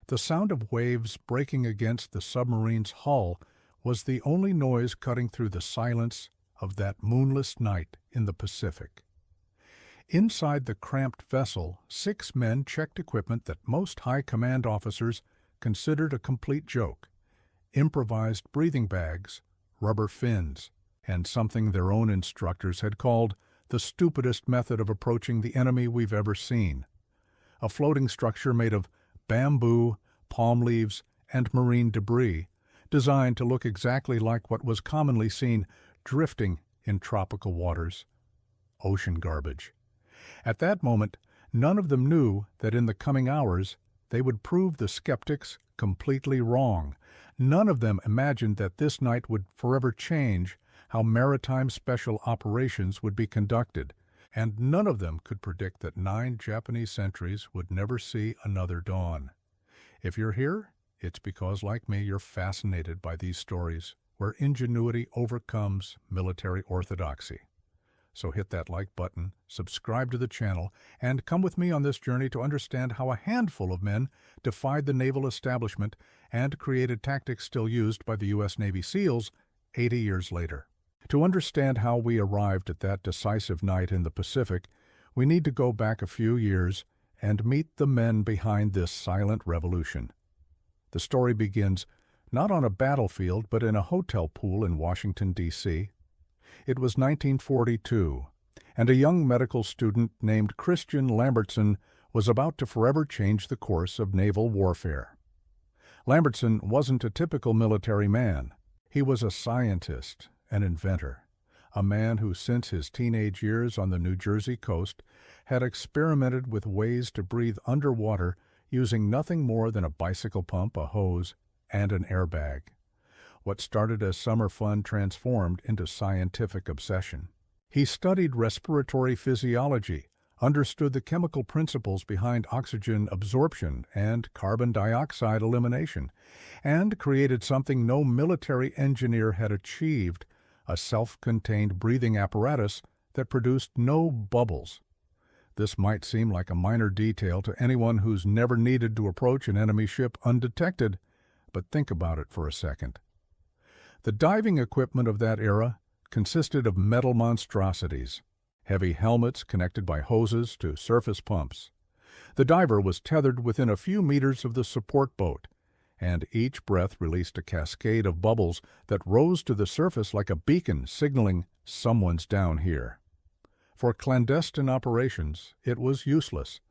The sound of waves breaking against the submarine's hull was the only noise cutting through the silence of that moonless night in the Pacific. Inside the cramped vessel, 6 men checked equipment that most high command officers considered a complete joke: improvised breathing bags, rubber fins, and something their own instructors had called the stupidest method of approaching the enemy we've ever seen: a floating structure made of bamboo, palm leaves, and marine debris, designed to look exactly like what was commonly seen drifting in tropical waters: ocean garbage. At that moment, none of them knew that in the coming hours they would prove the skeptics completely wrong. None of them imagined that this night would forever change how maritime special operations would be conducted, and none of them could predict that 9 Japanese sentries would never see another dawn. If you're here, it's because, like me, you're fascinated by these stories where ingenuity overcomes military orthodoxy. So hit that like button, subscribe to the channel, and come with me on this journey to understand how a handful of men defied the naval establishment and created tactics still used by the U.S. Navy SEALs 80 years later. To understand how we arrived at that decisive night in the Pacific, we need to go back a few years and meet the men behind this silent revolution. The story begins not on a battlefield but in a hotel pool in Washington, D.C. It was 1942, and a young medical student named Christian Lambertson was about to forever change the course of naval warfare. Lambertson wasn't a typical military man. He was a scientist, an inventor, a man who since his teenage years on the New Jersey coast had experimented with ways to breathe underwater using nothing more than a bicycle pump, a hose, and an airbag. What started as summer fun transformed into scientific obsession. He studied respiratory physiology, understood the chemical principles behind oxygen absorption and carbon dioxide elimination, and created something no military engineer had achieved: a self-contained breathing apparatus that produced no bubbles. This might seem like a minor detail to anyone who's never needed to approach an enemy ship undetected, but think about it for a second. The diving equipment of that era consisted of metal monstrosities, heavy helmets connected by hoses to surface pumps. The diver was tethered within a few meters of the support boat, and each breath released a cascade of bubbles that rose to the surface like a beacon signaling someone's down here. For clandestine operations, it was useless.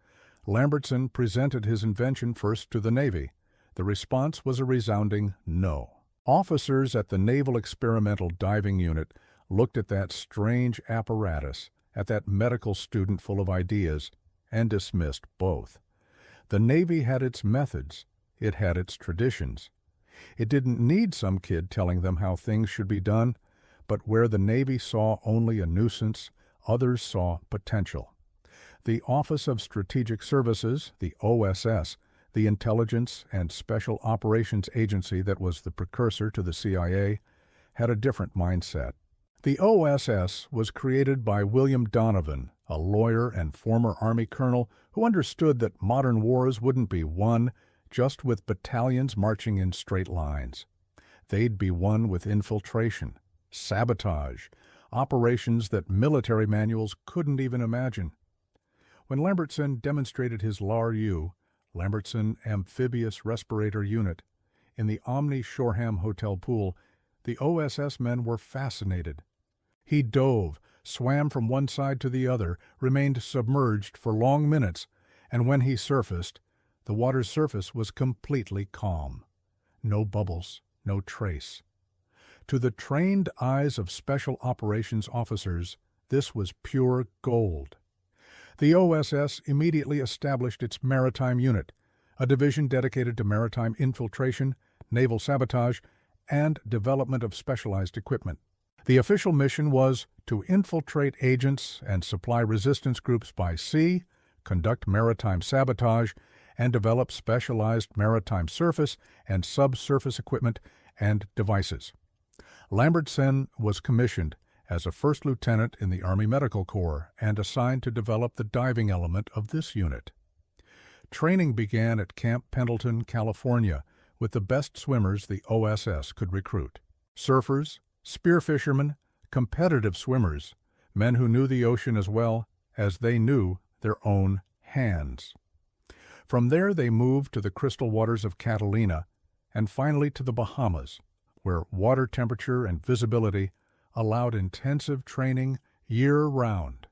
Lambertson presented his invention first to the Navy. The response was a resounding no. Officers at the Naval Experimental Diving Unit looked at that strange apparatus, at that medical student full of ideas, and dismissed both. The Navy had its methods. It had its traditions. It didn't need some kid telling them how things should be done, but where the Navy saw only a nuisance, others saw potential. The Office of Strategic Services, the OSS, the Intelligence and Special Operations Agency that was the precursor to the CIA, had a different mindset. The OSS was created by William Donovan, a lawyer and former Army colonel who understood that modern wars wouldn't be won just with battalions marching in straight lines. They'd be won with infiltration, sabotage, operations that military manuals couldn't even imagine. When Lambertson demonstrated his LAR-U, Lambertson Amphibious Respirator Unit, in the Omni Shoreham Hotel pool, the OSS men were fascinated. He dove, swam from one side to the other, remained submerged for long minutes, and when he surfaced, the water's surface was completely calm. No bubbles, no trace. To the trained eyes of Special Operations officers, this was pure gold. The OSS immediately established its Maritime Unit, a division dedicated to maritime infiltration, naval sabotage, and development of specialized equipment. The official mission was to infiltrate agents and supply resistance groups by sea, conduct maritime sabotage, and develop specialized maritime surface and subsurface equipment and devices. Lambertson was commissioned as a first lieutenant in the Army Medical Corps and assigned to develop the diving element of this unit. Training began at Camp Pendleton, California, with the best swimmers the OSS could recruit. Surfers, spearfishermen, competitive swimmers, men who knew the ocean as well as they knew their own hands. From there they moved to the crystal waters of Catalina and finally to the Bahamas, where water temperature and visibility allowed intensive training year-round.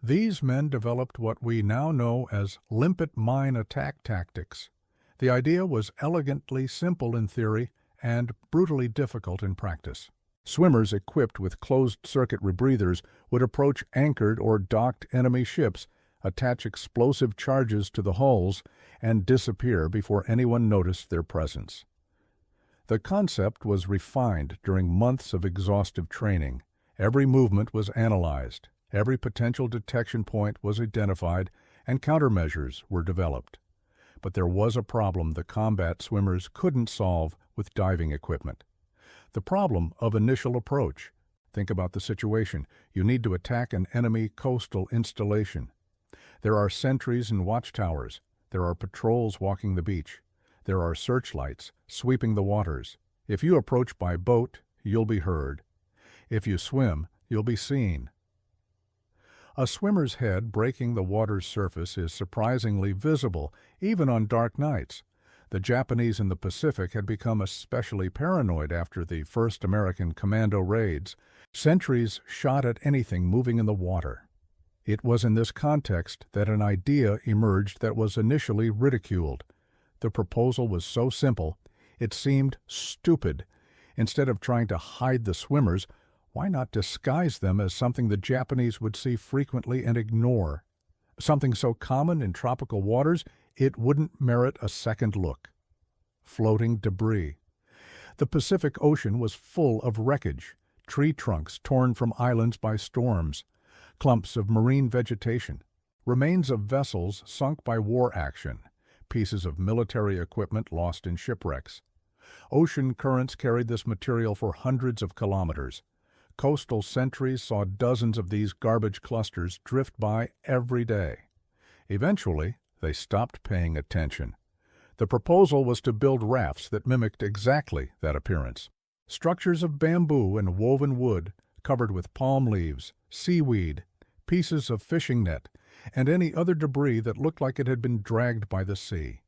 These men developed what we now know as limpet mine attack tactics. The idea was elegantly simple in theory and brutally difficult in practice. Swimmers equipped with closed-circuit rebreathers would approach anchored or docked enemy ships, attach explosive charges to the hulls, and disappear before anyone noticed their presence. The concept was refined during months of exhaustive training. Every movement was analyzed, every potential detection point was identified, and countermeasures were developed. But there was a problem the combat swimmers couldn't solve with diving equipment. The problem of initial approach. Think about the situation. You need to attack an enemy coastal installation. There are sentries and watchtowers. There are patrols walking the beach. There are searchlights sweeping the waters. If you approach by boat, you'll be heard. If you swim, you'll be seen. A swimmer's head breaking the water's surface is surprisingly visible, even on dark nights. The Japanese in the Pacific had become especially paranoid after the first American commando raids. Sentries shot at anything moving in the water. It was in this context that an idea emerged that was initially ridiculed. The proposal was so simple, it seemed stupid. Instead of trying to hide the swimmers, why not disguise them as something the Japanese would see frequently and ignore? Something so common in tropical waters, it wouldn't merit a second look. Floating debris. The Pacific Ocean was full of wreckage, tree trunks torn from islands by storms, clumps of marine vegetation, remains of vessels sunk by war action, pieces of military equipment lost in shipwrecks. Ocean currents carried this material for hundreds of kilometers. Coastal sentries saw dozens of these garbage clusters drift by every day. Eventually, they stopped paying attention. The proposal was to build rafts that mimicked exactly that appearance. Structures of bamboo and woven wood covered with palm leaves, seaweed, pieces of fishing net, and any other debris that looked like it had been dragged by the sea.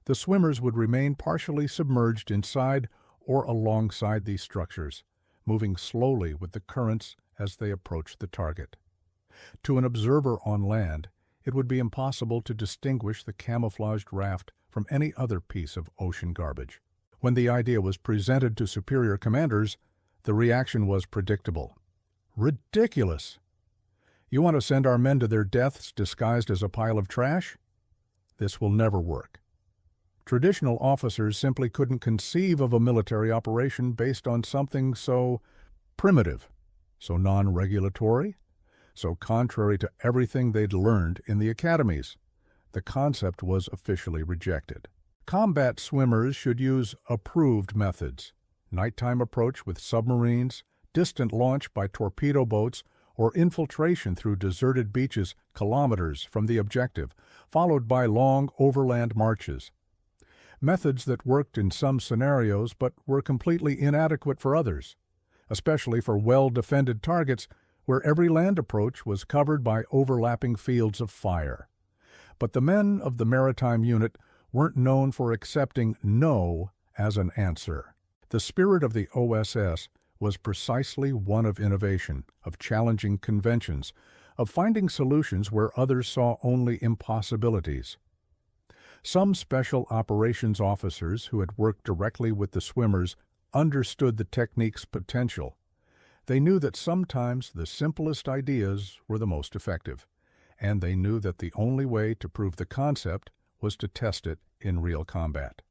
The swimmers would remain partially submerged inside or alongside these structures, moving slowly with the currents as they approached the target. To an observer on land, it would be impossible to distinguish the camouflaged raft from any other piece of ocean garbage. When the idea was presented to superior commanders, the reaction was predictable. Ridiculous! You want to send our men to their deaths disguised as a pile of trash? This will never work. Traditional officers simply couldn't conceive of a military operation based on something so primitive, so non-regulatory, so contrary to everything they'd learned in the academies. The concept was officially rejected. Combat swimmers should use approved methods: nighttime approach with submarines, distant launch by torpedo boats, or infiltration through deserted beaches kilometers from the objective, followed by long overland marches. Methods that worked in some scenarios but were completely inadequate for others, especially for well-defended targets where every land approach was covered by overlapping fields of fire. But the men of the maritime unit weren't known for accepting no as an answer. The spirit of the OSS was precisely one of innovation, of challenging conventions, of finding solutions where others saw only impossibilities. Some special operations officers who had worked directly with the swimmers understood the technique's potential. They knew that sometimes the simplest ideas were the most effective, and they knew that the only way to prove the concept was to test it in real combat.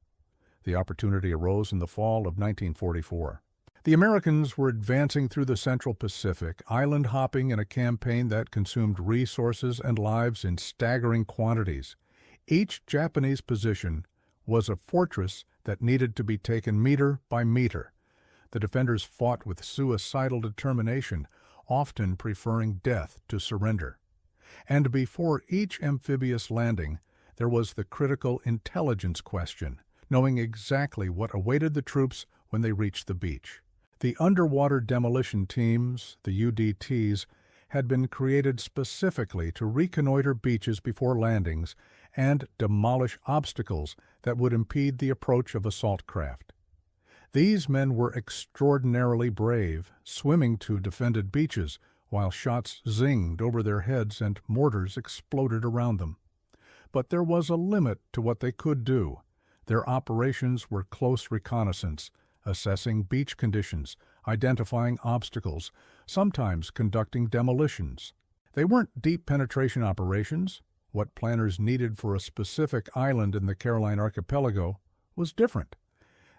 The opportunity arose in the fall of 1944. The Americans were advancing through the Central Pacific, island hopping in a campaign that consumed resources and lives in staggering quantities. Each Japanese position was a fortress that needed to be taken meter by meter. The defenders fought with suicidal determination, often preferring death to surrender. And before each amphibious landing, There was the critical intelligence question, knowing exactly what awaited the troops when they reached the beach. The underwater demolition teams, the UDTs, had been created specifically to reconnoiter beaches before landings and demolish obstacles that would impede the approach of assault craft. These men were extraordinarily brave, swimming to defended beaches while shots zinged over their heads and mortars exploded around them. But there was a limit to what they could do. Their operations were close reconnaissance, assessing beach conditions, identifying obstacles, sometimes conducting demolitions. They weren't deep penetration operations. What planners needed for a specific island in the Caroline Archipelago was different.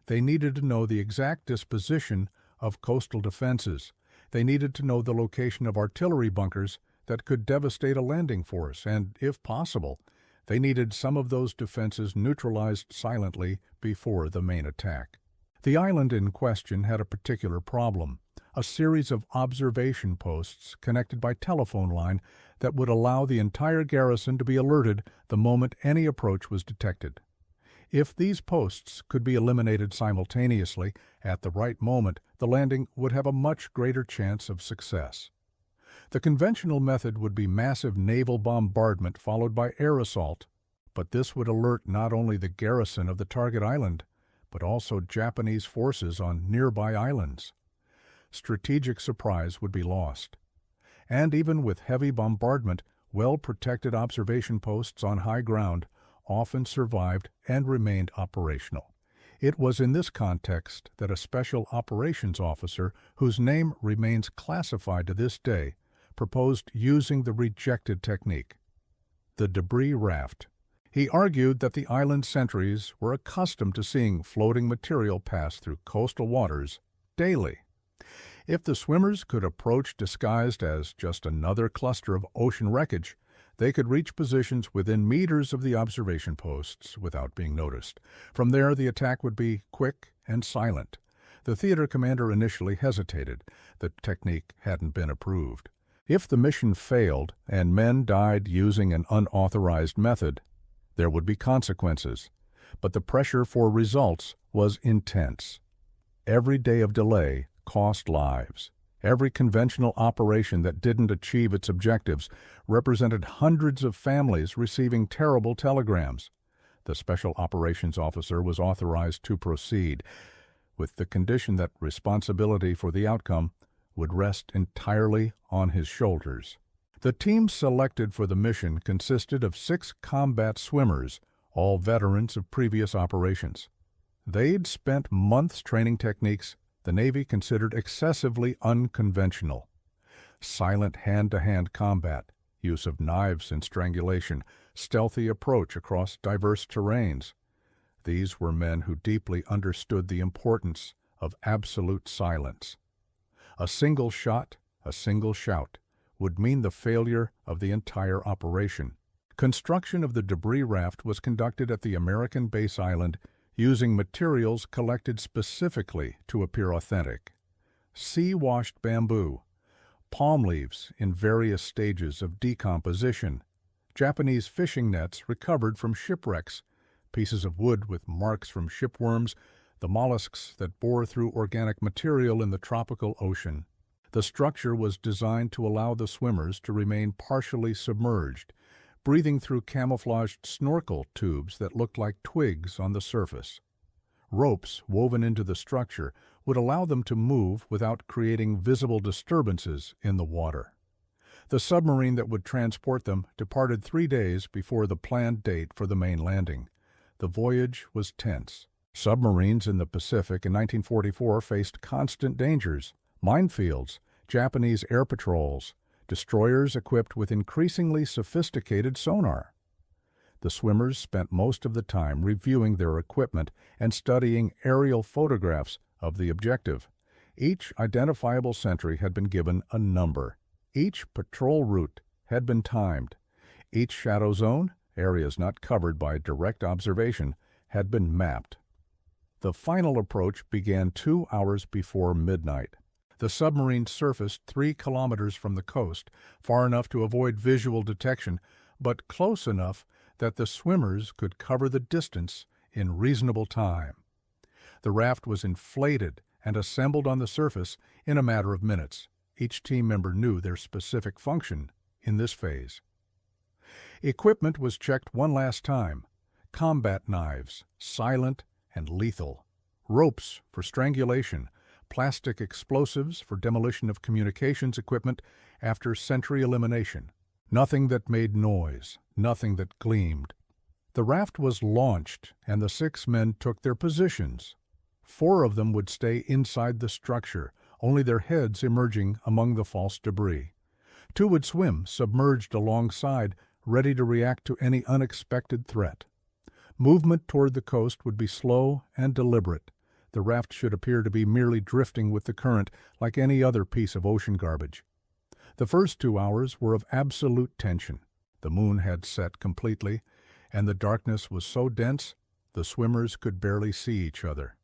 They needed to know the exact disposition of coastal defenses. They needed to know the location of artillery bunkers that could devastate a landing force, and, if possible, they needed some of those defenses neutralized silently before the main attack. The island in question had a particular problem, a series of observation posts connected by telephone line that would allow the entire garrison to be alerted the moment any approach was detected. If these posts could be eliminated simultaneously at the right moment, the landing would have a much greater chance of success. The conventional method would be massive naval bombardment followed by air assault, but this would alert not only the garrison of the target island, but also Japanese forces on nearby islands. Strategic surprise would be lost. And even with heavy bombardment, well-protected observation posts on high ground often survived and remained operational. It was in this context that a special operations officer, whose name remains classified to this day, proposed using the rejected technique, the debris raft. He argued that the island sentries were accustomed to seeing floating material pass through coastal waters daily. If the swimmers could approach disguised as just another cluster of ocean wreckage, they could reach positions within meters of the observation posts without being noticed. From there, the attack would be quick and silent. The theater commander initially hesitated. The technique hadn't been approved. If the mission failed and men died using an unauthorized method, there would be consequences. But the pressure for results was intense. Every day of delay cost lives. Every conventional operation that didn't achieve its objectives represented hundreds of families receiving terrible telegrams. The Special Operations Officer was authorized to proceed, with the condition that responsibility for the outcome would rest entirely on his shoulders. The team selected for the mission consisted of 6 combat swimmers, all veterans of previous operations. They'd spent months training techniques the Navy considered excessively unconventional. Silent hand-to-hand combat, use of knives and strangulation, stealthy approach across diverse terrains. These were men who deeply understood the importance of absolute silence. A single shot, a single shout, would mean the failure of the entire operation. Construction of the debris raft was conducted at the American base island using materials collected specifically to appear authentic. Sea-washed bamboo, palm leaves in various stages of decomposition, Japanese fishing nets recovered from shipwrecks, pieces of wood with marks from shipworms, the mollusks that bore through organic material in the tropical ocean. The structure was designed to allow the swimmers to remain partially submerged, breathing through camouflaged snorkel tubes that looked like twigs on the surface. Ropes woven into the structure would allow them to move without creating visible disturbances in the water. The submarine that would transport them departed 3 days before the planned date for the main landing. The voyage was tense. Submarines in the Pacific in 1944 faced constant dangers, minefields, Japanese air patrols, destroyers equipped with increasingly sophisticated sonar. The swimmers spent most of the time reviewing their equipment and studying aerial photographs of the objective. Each identifiable sentry had been given a number. Each patrol route had been timed. Each shadow zone, areas not covered by direct observation, had been mapped. The final approach began 2 hours before midnight. The submarine surfaced 3 kilometers from the coast, far enough to avoid visual detection, but close enough that the swimmers could cover the distance in reasonable time. The raft was inflated and assembled on the surface in a matter of minutes. Each team member knew their specific function in this phase. Equipment was checked one last time. Combat knives, silent and lethal. Ropes for strangulation. Plastic explosives for demolition of communications equipment after sentry elimination. Nothing that made noise, nothing that gleamed. The raft was launched, and the 6 men took their positions. 4 of them would stay inside the structure, only their heads emerging among the false debris. 2 would swim, submerged alongside, ready to react to any unexpected threat. Movement toward the coast would be slow and deliberate. The raft should appear to be merely drifting with the current, like any other piece of ocean garbage. The first 2 hours were of absolute tension. The moon had set completely, and the darkness was so dense the swimmers could barely see each other.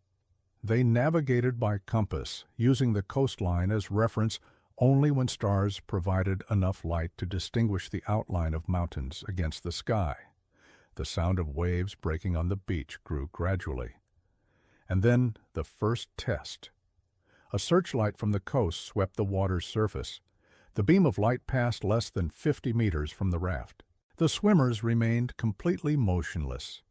They navigated by compass, using the coastline as reference only when stars provided enough light to distinguish the outline of mountains against the sky. The sound of waves breaking on the beach grew gradually. And then the first test. A searchlight from the coast swept the water's surface. The beam of light passed less than 50 meters from the raft. The swimmers remained completely motionless.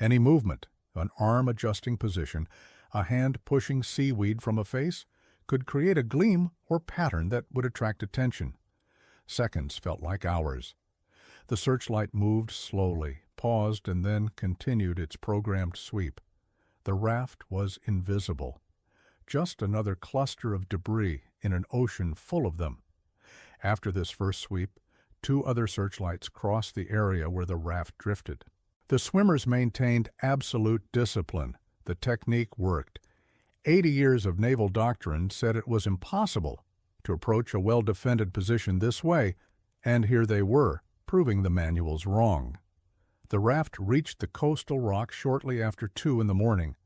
Any movement, an arm adjusting position, a hand pushing seaweed from a face, could create a gleam or pattern that would attract attention. Seconds felt like hours. The searchlight moved slowly, paused, and then continued its programmed sweep. The raft was invisible. Just another cluster of debris in an ocean full of them. After this first sweep, 2 other searchlights crossed the area where the raft drifted. The swimmers maintained absolute discipline. The technique worked. 80 years of naval doctrine said it was impossible to approach a well-defended position this way, and here they were, proving the manuals wrong. The raft reached the coastal rock shortly after 2 in the morning.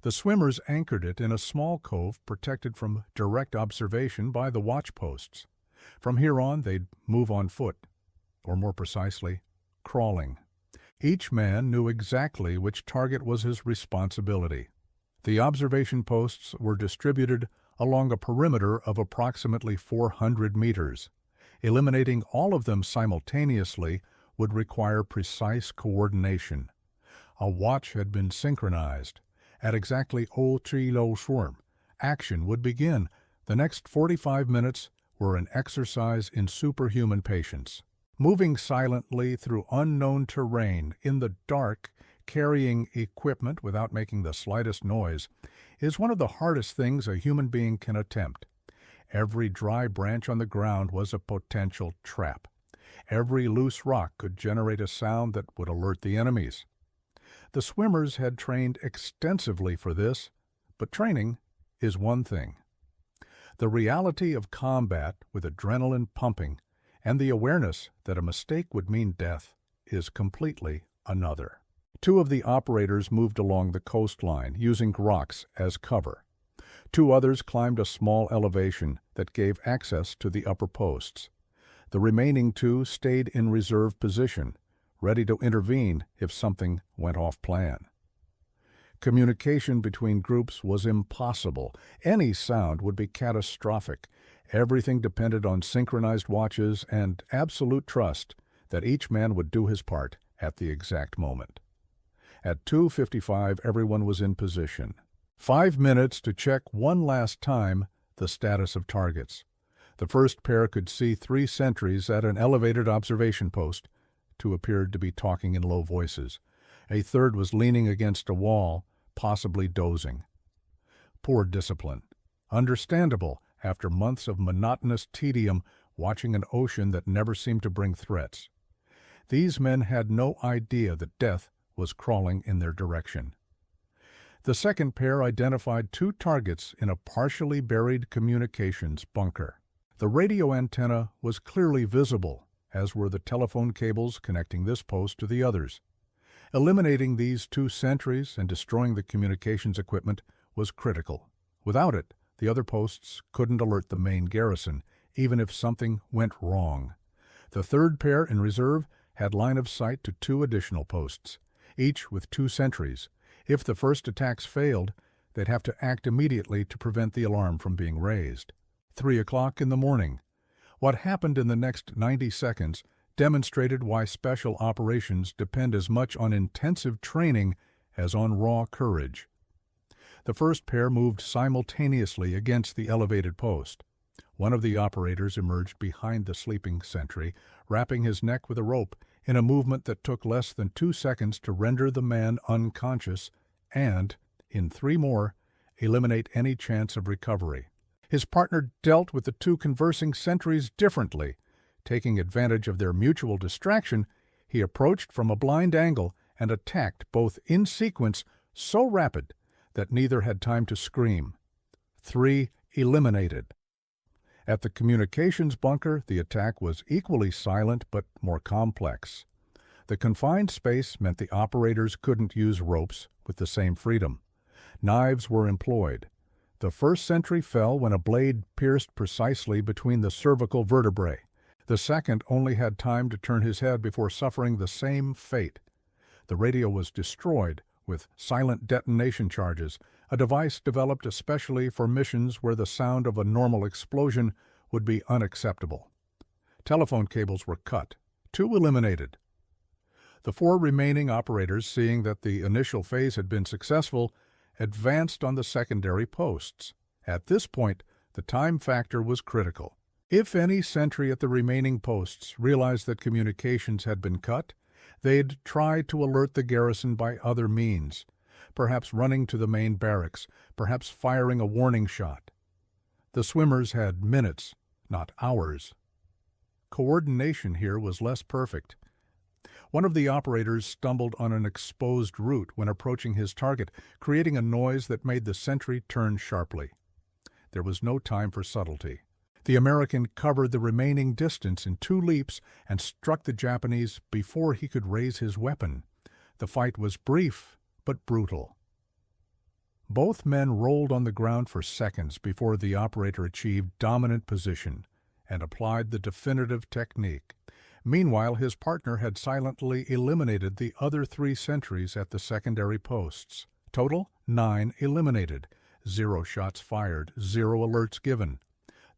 The swimmers anchored it in a small cove protected from direct observation by the watch posts. From here on, they'd move on foot, or more precisely, crawling. Each man knew exactly which target was his responsibility. The observation posts were distributed along a perimeter of approximately 400 meters. Eliminating all of them simultaneously would require precise coordination. A watch had been synchronized. At exactly 03:00 Schwarm, action would begin. The next 45 minutes were an exercise in superhuman patience. Moving silently through unknown terrain in the dark, carrying equipment without making the slightest noise, is one of the hardest things a human being can attempt. Every dry branch on the ground was a potential trap. Every loose rock could generate a sound that would alert the enemies. The swimmers had trained extensively for this, but training is one thing. The reality of combat with adrenaline pumping and the awareness that a mistake would mean death is completely another. 2 of the operators moved along the coastline, using rocks as cover. 2 others climbed a small elevation that gave access to the upper posts. The remaining 2 stayed in reserve position, ready to intervene if something went off plan. Communication between groups was impossible. Any sound would be catastrophic. Everything depended on synchronized watches and absolute trust that each man would do his part at the exact moment. At 2:55, everyone was in position. 5 minutes to check one last time the status of targets. The first pair could see 3 sentries at an elevated observation post. 2 appeared to be talking in low voices. A third was leaning against a wall, possibly dozing. Poor discipline. Understandable after months of monotonous tedium watching an ocean that never seemed to bring threats. These men had no idea that death was crawling in their direction. The second pair identified 2 targets in a partially buried communications bunker. The radio antenna was clearly visible, as were the telephone cables connecting this post to the others. Eliminating these 2 sentries and destroying the communications equipment was critical. Without it, the other posts couldn't alert the main garrison, even if something went wrong. The third pair in reserve had line of sight to 2 additional posts, each with 2 sentries. If the first attacks failed, they'd have to act immediately to prevent the alarm from being raised. 3 o'clock in the morning. What happened in the next 90 seconds demonstrated why special operations depend as much on intensive training as on raw courage. The first pair moved simultaneously against the elevated post. One of the operators emerged behind the sleeping sentry, wrapping his neck with a rope in a movement that took less than 2 seconds to render the man unconscious and, in 3 more, eliminate any chance of recovery. His partner dealt with the 2 conversing sentries differently. Taking advantage of their mutual distraction, he approached from a blind angle and attacked both in sequence so rapid that neither had time to scream. 3 eliminated. At the communications bunker, the attack was equally silent but more complex. The confined space meant the operators couldn't use ropes with the same freedom. Knives were employed. The first sentry fell when a blade pierced precisely between the cervical vertebrae. The second only had time to turn his head before suffering the same fate. The radio was destroyed with silent detonation charges, a device developed especially for missions where the sound of a normal explosion would be unacceptable. Telephone cables were cut, 2 eliminated. The 4 remaining operators, seeing that the initial phase had been successful, advanced on the secondary posts. At this point, the time factor was critical. If any sentry at the remaining posts realized that communications had been cut, they'd try to alert the garrison by other means, perhaps running to the main barracks, perhaps firing a warning shot. The swimmers had minutes, not hours. Coordination here was less perfect. One of the operators stumbled on an exposed root when approaching his target, creating a noise that made the sentry turn sharply. There was no time for subtlety. The American covered the remaining distance in 2 leaps and struck the Japanese before he could raise his weapon. The fight was brief but brutal. Both men rolled on the ground for seconds before the operator achieved dominant position and applied the definitive technique. Meanwhile, his partner had silently eliminated the other 3 sentries at the secondary posts. Total, 9 eliminated, 0 shots fired, 0 alerts given.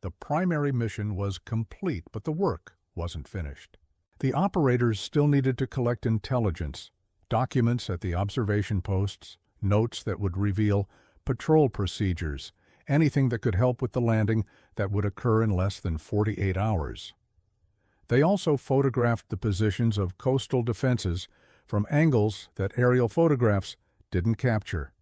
The primary mission was complete, but the work wasn't finished. The operators still needed to collect intelligence, documents at the observation posts, notes that would reveal patrol procedures, anything that could help with the landing that would occur in less than 48 hours. They also photographed the positions of coastal defenses from angles that aerial photographs didn't capture.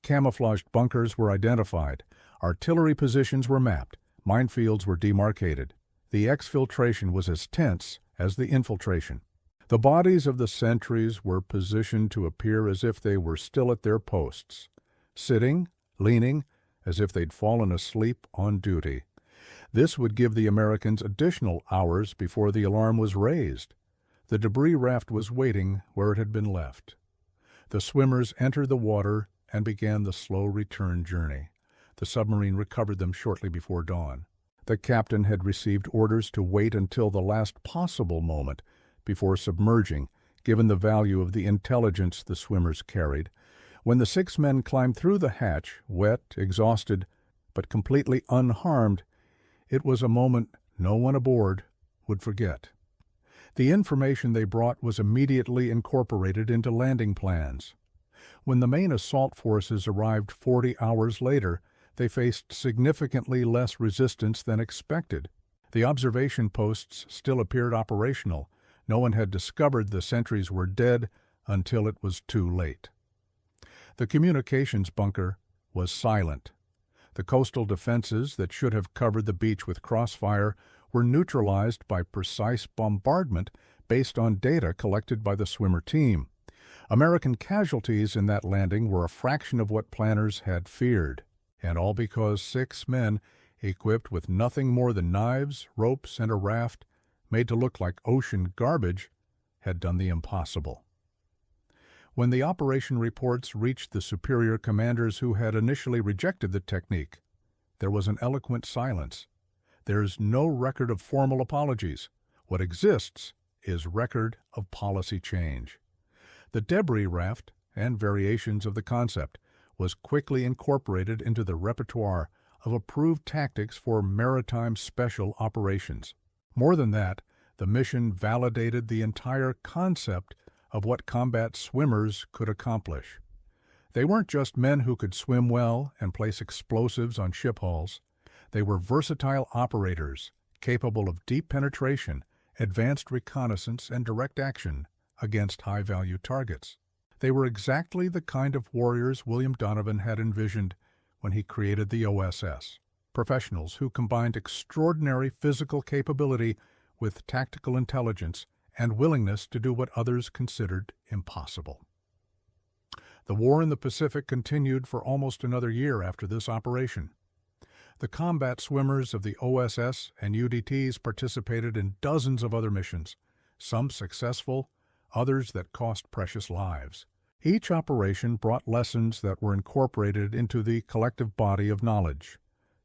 Camouflaged bunkers were identified, artillery positions were mapped, minefields were demarcated. The exfiltration was as tense as the infiltration. The bodies of the sentries were positioned to appear as if they were still at their posts, sitting, leaning, as if they'd fallen asleep on duty. This would give the Americans additional hours before the alarm was raised. The debris raft was waiting where it had been left. The swimmers entered the water and began the slow return journey. The submarine recovered them shortly before dawn. The captain had received orders to wait until the last possible moment before submerging, given the value of the intelligence the swimmers carried. When the 6 men climbed through the hatch, wet, exhausted, but completely unharmed, it was a moment no one aboard would forget. The information they brought was immediately incorporated into landing plans. When the main assault forces arrived 40 hours later, they faced significantly less resistance than expected. The observation posts still appeared operational. No one had discovered the sentries were dead until it was too late. The communications bunker was silent. The coastal defenses that should have covered the beach with crossfire were neutralized by precise bombardment based on data collected by the swimmer team. American casualties in that landing were a fraction of what planners had feared, and all because 6 men, equipped with nothing more than knives, ropes, and a raft, made to look like ocean garbage, had done the impossible. When the operation reports reached the superior commanders who had initially rejected the technique, there was an eloquent silence. There's no record of formal apologies. What exists is record of policy change. The debris raft, and variations of the concept, was quickly incorporated into the repertoire of approved tactics for maritime special operations. More than that, the mission validated the entire concept of what combat swimmers could accomplish. They weren't just men who could swim well and place explosives on ship hulls. They were versatile operators, capable of deep penetration, advanced reconnaissance, and direct action against high-value targets. They were exactly the kind of warriors William Donovan had envisioned when he created the OSS, professionals who combined extraordinary physical capability with tactical intelligence and willingness to do what others considered impossible. The war in the Pacific continued for almost another year after this operation. The combat swimmers of the OSS and UDTs participated in dozens of other missions, some successful, others that cost precious lives. Each operation brought lessons that were incorporated into the collective body of knowledge.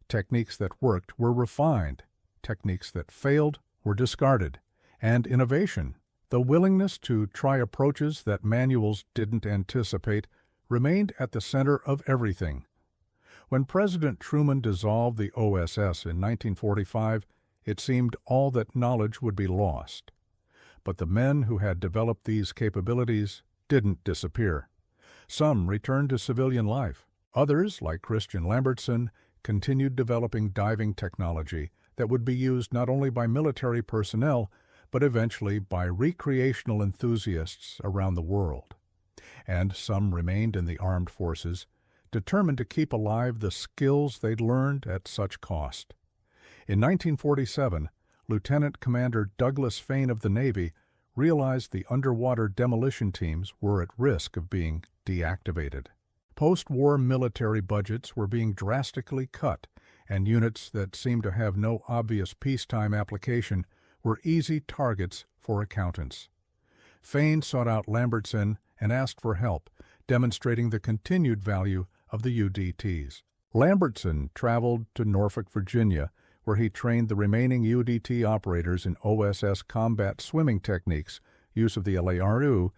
Techniques that worked were refined, techniques that failed were discarded, and innovation, the willingness to try approaches that manuals didn't anticipate, remained at the center of everything. When President Truman dissolved the OSS in 1945, it seemed all that knowledge would be lost. But the men who had developed these capabilities didn't disappear. Some returned to civilian life. Others, like Christian Lambertson, continued developing diving technology that would be used not only by military personnel, but eventually by recreational enthusiasts around the world. And some remained in the armed forces, determined to keep alive the skills they'd learned at such cost. In 1947, Lieutenant Commander Douglas Fain of the Navy realized the underwater demolition teams were at risk of being deactivated. Post-war military budgets were being drastically cut, and units that seemed to have no obvious peacetime application were easy targets for accountants. Fain sought out Lambertson and asked for help, demonstrating the continued value of the UDTs. Lambertson traveled to Norfolk, Virginia, where he trained the remaining UDT operators in OSS combat swimming techniques, use of the LARU,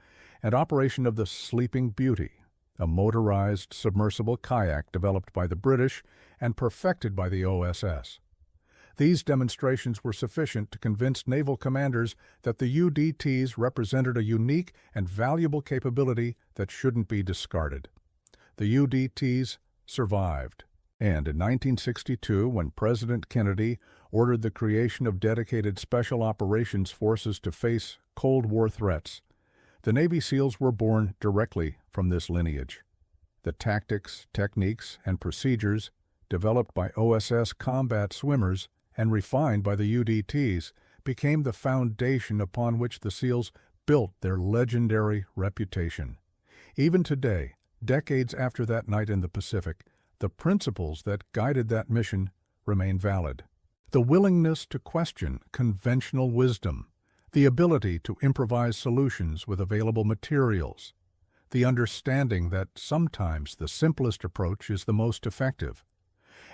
and operation of the Sleeping Beauty, a motorized submersible kayak developed by the British and perfected by the OSS. These demonstrations were sufficient to convince naval commanders that the UDTs represented a unique and valuable capability that shouldn't be discarded. The UDTs survived, and in 1962, when President Kennedy ordered the creation of dedicated Special Operations Forces to face Cold War threats, the Navy SEALs were born directly from this lineage. The tactics, techniques, and procedures developed by OSS combat swimmers and refined by the UDTs became the foundation upon which the SEALs built their legendary reputation. Even today, decades after that night in the Pacific, the principles that guided that mission remain valid. The willingness to question conventional wisdom, the ability to improvise solutions with available materials, the understanding that sometimes the simplest approach is the most effective,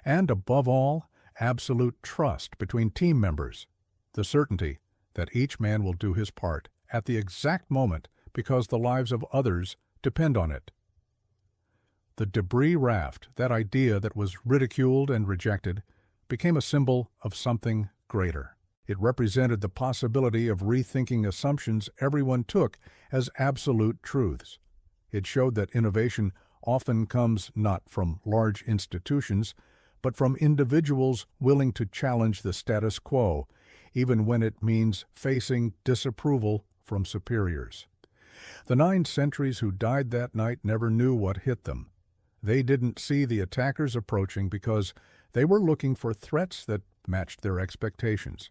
and above all, absolute trust between team members, the certainty that each man will do his part at the exact moment because the lives of others depend on it. The debris raft, that idea that was ridiculed and rejected, became a symbol of something greater. It represented the possibility of rethinking assumptions everyone took as absolute truths. It showed that innovation often comes not from large institutions, but from individuals willing to challenge the status quo, even when it means facing disapproval from superiors. The 9 sentries who died that night never knew what hit them. They didn't see the attackers approaching because they were looking for threats that matched their expectations.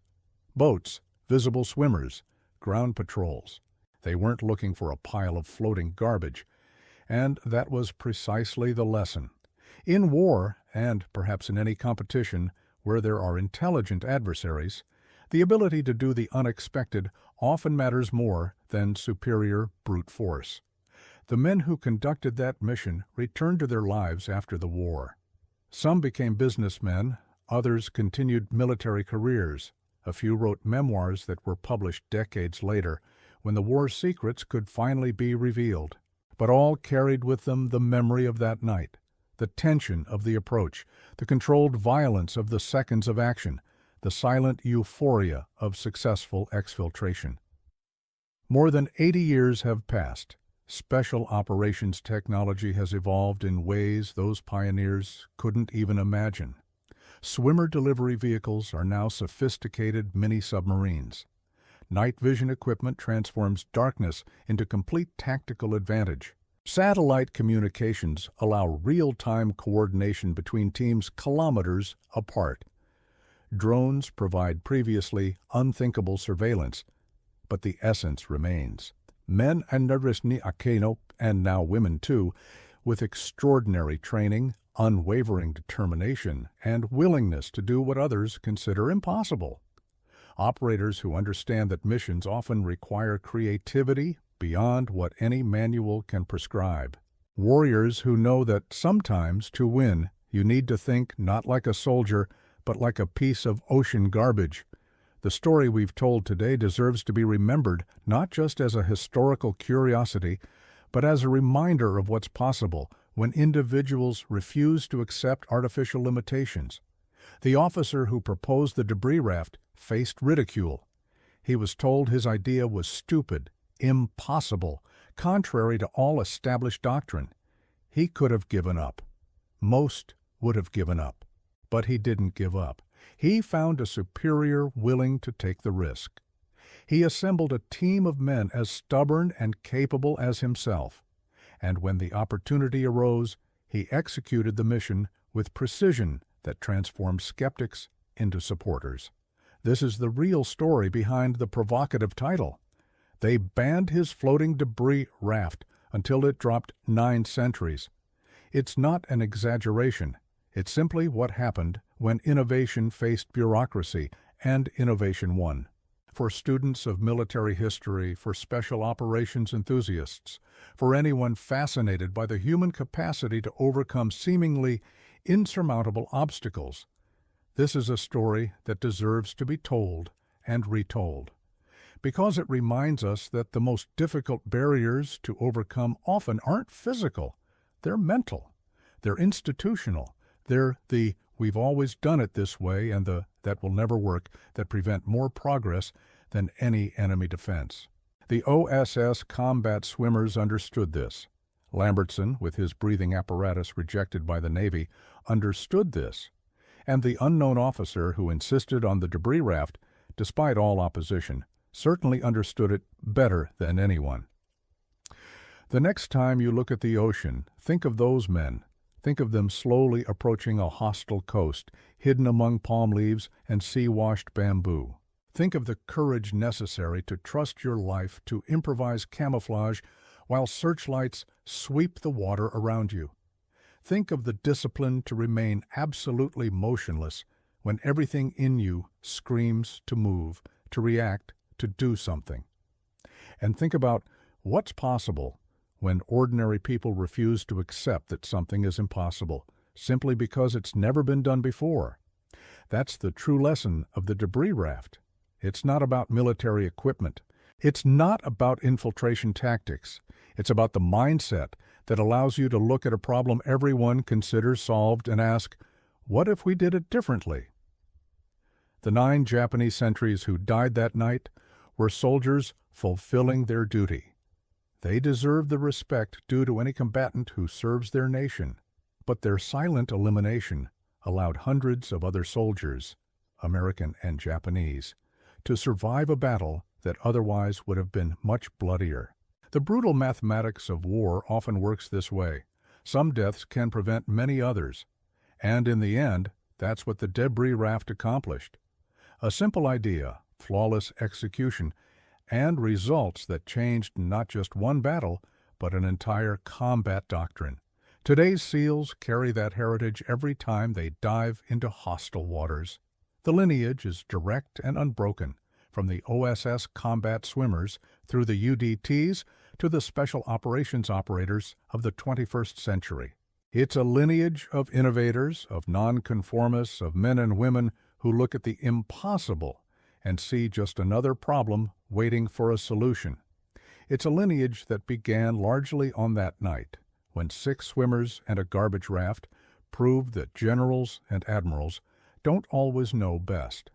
Boats, visible swimmers, ground patrols. They weren't looking for a pile of floating garbage, and that was precisely the lesson. In war, and perhaps in any competition where there are intelligent adversaries, the ability to do the unexpected often matters more than superior brute force. The men who conducted that mission returned to their lives after the war. Some became businessmen, others continued military careers. A few wrote memoirs that were published decades later, when the war's secrets could finally be revealed. But all carried with them the memory of that night, the tension of the approach, the controlled violence of the seconds of action, the silent euphoria of successful exfiltration. More than 80 years have passed. Special operations technology has evolved in ways those pioneers couldn't even imagine. Swimmer delivery vehicles are now sophisticated mini-submarines. Night vision equipment transforms darkness into complete tactical advantage. Satellite communications allow real-time coordination between teams kilometers apart. Drones provide previously unthinkable surveillance, but the essence remains. Men and Narisni Akeno, and now women too, with extraordinary training, unwavering determination, and willingness to do what others consider impossible. Operators who understand that missions often require creativity beyond what any manual can prescribe. Warriors who know that sometimes, to win, you need to think not like a soldier, but like a piece of ocean garbage. The story we've told today deserves to be remembered not just as a historical curiosity, but as a reminder of what's possible when individuals refuse to accept artificial limitations. The officer who proposed the debris raft faced ridicule. He was told his idea was stupid, impossible, contrary to all established doctrine. He could have given up. Most would have given up. But he didn't give up. He found a superior willing to take the risk. He assembled a team of men as stubborn and capable as himself. And when the opportunity arose, he executed the mission with precision that transformed skeptics into supporters. This is the real story behind the provocative title. They banned his floating debris raft until it dropped 9 sentries. It's not an exaggeration. It's simply what happened when innovation faced bureaucracy, and innovation won. For students of military history, for special operations enthusiasts, for anyone fascinated by the human capacity to overcome seemingly insurmountable obstacles, this is a story that deserves to be told and retold, because it reminds us that the most difficult barriers to overcome often aren't physical, they're mental, they're institutional, they're the "we've always done it this way" and the "that will never work" that prevent more progress than any enemy defense. The OSS combat swimmers understood this. Lambertson, with his breathing apparatus rejected by the Navy, understood this. And the unknown officer who insisted on the debris raft, despite all opposition, certainly understood it better than anyone. The next time you look at the ocean, think of those men. Think of them slowly approaching a hostile coast, hidden among palm leaves and sea-washed bamboo. Think of the courage necessary to trust your life to improvise camouflage while searchlights sweep the water around you. Think of the discipline to remain absolutely motionless when everything in you screams to move, to react, to do something. And think about what's possible when ordinary people refuse to accept that something is impossible, simply because it's never been done before. That's the true lesson of the debris raft. It's not about military equipment. It's not about infiltration tactics. It's about the mindset that allows you to look at a problem everyone considers solved and ask, what if we did it differently? The 9 Japanese sentries who died that night were soldiers fulfilling their duty. They deserve the respect due to any combatant who serves their nation. But their silent elimination allowed hundreds of other soldiers, American and Japanese, to survive a battle that otherwise would have been much bloodier. The brutal mathematics of war often works this way. Some deaths can prevent many others. And in the end, that's what the debris raft accomplished. A simple idea, flawless execution, and results that changed not just one battle, but an entire combat doctrine. Today's SEALs carry that heritage every time they dive into hostile waters. The lineage is direct and unbroken, from the OSS combat swimmers through the UDTs to the special operations operators of the 21st century. It's a lineage of innovators, of nonconformists, of men and women who look at the impossible and see just another problem waiting for a solution. It's a lineage that began largely on that night, when 6 swimmers and a garbage raft proved that generals and admirals don't always know best.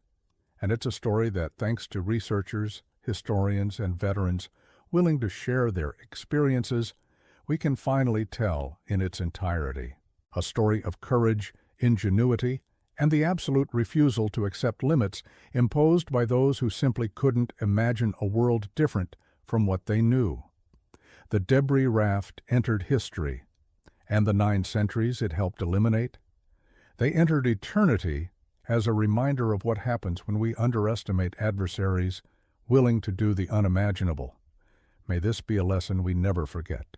And it's a story that, thanks to researchers, historians, and veterans willing to share their experiences, we can finally tell in its entirety. A story of courage, ingenuity, and the absolute refusal to accept limits imposed by those who simply couldn't imagine a world different from what they knew. The debris raft entered history, and the 9 sentries it helped eliminate. They entered eternity as a reminder of what happens when we underestimate adversaries willing to do the unimaginable. May this be a lesson we never forget.